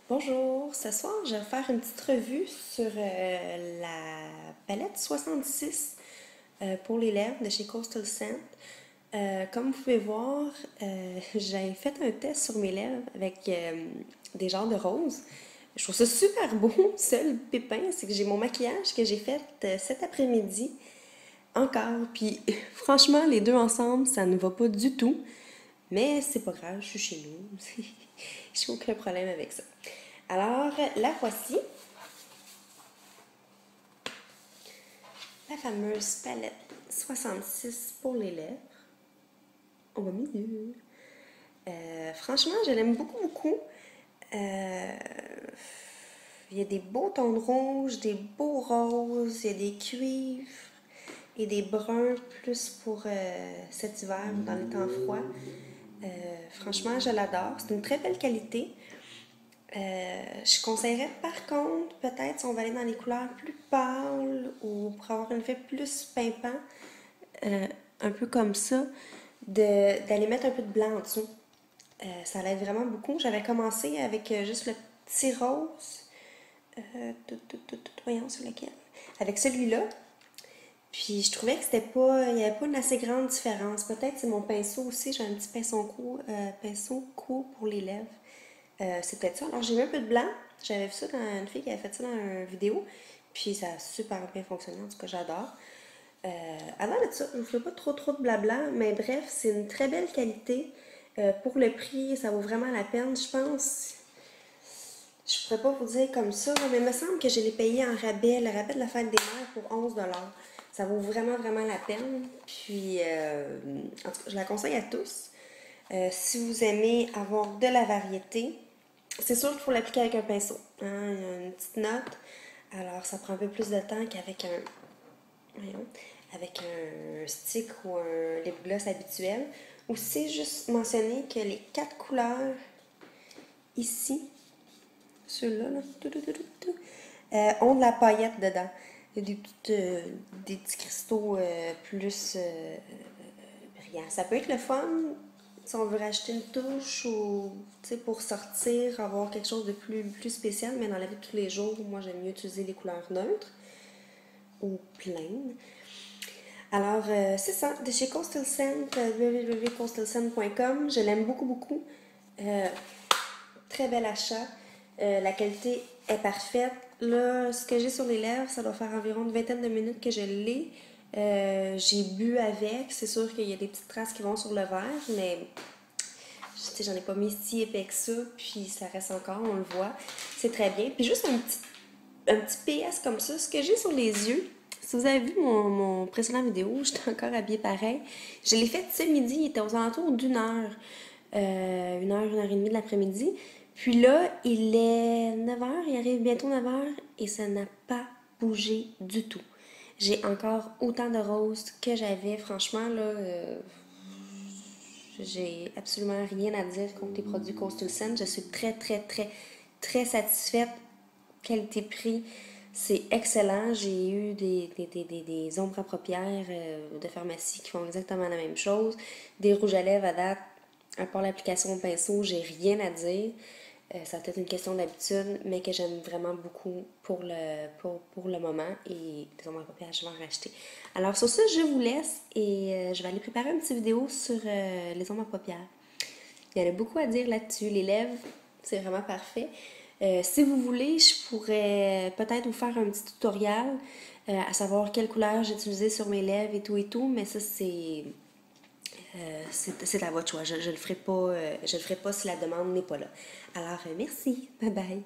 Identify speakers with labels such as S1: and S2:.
S1: Bonjour, ce soir je vais faire une petite revue sur la palette 66 pour les lèvres de chez Coastal Scent. Comme vous pouvez voir, j'ai fait un test sur mes lèvres avec des genres de roses. Je trouve ça super beau. Seul pépin, c'est que j'ai mon maquillage que j'ai fait cet après-midi encore. Puis franchement, les deux ensemble, ça ne va pas du tout. Mais c'est pas grave, je suis chez nous. J'ai aucun problème avec ça. Alors, la voici. La fameuse palette 66 pour les lèvres. Au milieu. Franchement, je l'aime beaucoup, beaucoup. Il y a des beaux tons de rouge, des beaux roses, il y a des cuivres et des bruns plus pour cet hiver dans les temps froids. Franchement, je l'adore. C'est une très belle qualité. Je conseillerais par contre, peut-être si on va aller dans les couleurs plus pâles ou pour avoir un effet plus pimpant, un peu comme ça, d'aller mettre un peu de blanc en dessous. Ça l'aide vraiment beaucoup. J'avais commencé avec juste le petit rose. Voyons sur lequel. Avec celui-là. Puis je trouvais que c'était pas. Il n'y avait pas une assez grande différence. Peut-être c'est mon pinceau aussi. J'ai un petit pinceau court pour les lèvres. C'est peut-être ça. Alors j'ai mis un peu de blanc. J'avais vu ça dans une fille qui avait fait ça dans une vidéo. Puis ça a super bien fonctionné. En tout cas, j'adore. Avant de ça, je ne vous fais pas trop de blabla, mais bref, c'est une très belle qualité. Pour le prix, ça vaut vraiment la peine, je pense. Je pourrais pas vous dire comme ça, mais il me semble que je l'ai payé en rabais, le rabais de la fête des mères pour 11 $. Ça vaut vraiment, vraiment la peine. Puis, en tout cas, je la conseille à tous. Si vous aimez avoir de la variété, c'est sûr qu'il faut l'appliquer avec un pinceau. Hein? Il y a une petite note. Alors, ça prend un peu plus de temps qu'avec voyons, avec un stick ou un lip gloss habituel. Aussi, juste mentionner que les 4 couleurs ici, ceux-là, là, ont de la paillette dedans. Il y a des petits cristaux plus brillants. Ça peut être le fun si on veut rajouter une touche ou pour sortir, avoir quelque chose de plus spécial, mais dans la vie de tous les jours, moi j'aime mieux utiliser les couleurs neutres ou pleines. Alors, c'est ça, de chez Coastal Scent, www.coastalscent.com. Je l'aime beaucoup, beaucoup. Très bel achat. La qualité est parfaite. Là, ce que j'ai sur les lèvres, ça doit faire environ une vingtaine de minutes que je l'ai. J'ai bu avec. C'est sûr qu'il y a des petites traces qui vont sur le verre, mais j'en ai pas mis si épais que ça. Puis ça reste encore, on le voit. C'est très bien. Puis juste un petit PS comme ça, ce que j'ai sur les yeux. Si vous avez vu mon précédent vidéo, j'étais encore habillée pareil. Je l'ai fait ce midi, il était aux alentours d'une heure. Une heure et demie de l'après-midi. Puis là, il est 9h, il arrive bientôt 9h et ça n'a pas bougé du tout. J'ai encore autant de roses que j'avais. Franchement, là, j'ai absolument rien à dire contre les produits Coastal Scent. Je suis très, très, très, très satisfaite. Qualité-prix, c'est excellent. J'ai eu des ombres à paupières de pharmacie qui font exactement la même chose. Des rouges à lèvres à date, à part l'application au pinceau, j'ai rien à dire. Ça peut être une question d'habitude, mais que j'aime vraiment beaucoup pour le moment. Et les ombres à paupières, je vais en racheter. Alors sur ça, je vous laisse et je vais aller préparer une petite vidéo sur les ombres à paupières. Il y en a beaucoup à dire là-dessus. Les lèvres, c'est vraiment parfait. Si vous voulez, je pourrais peut-être vous faire un petit tutoriel à savoir quelle couleur j'ai utilisée sur mes lèvres et tout, mais ça, c'est à votre choix. Je le ferai pas si la demande n'est pas là. Alors, merci. Bye bye.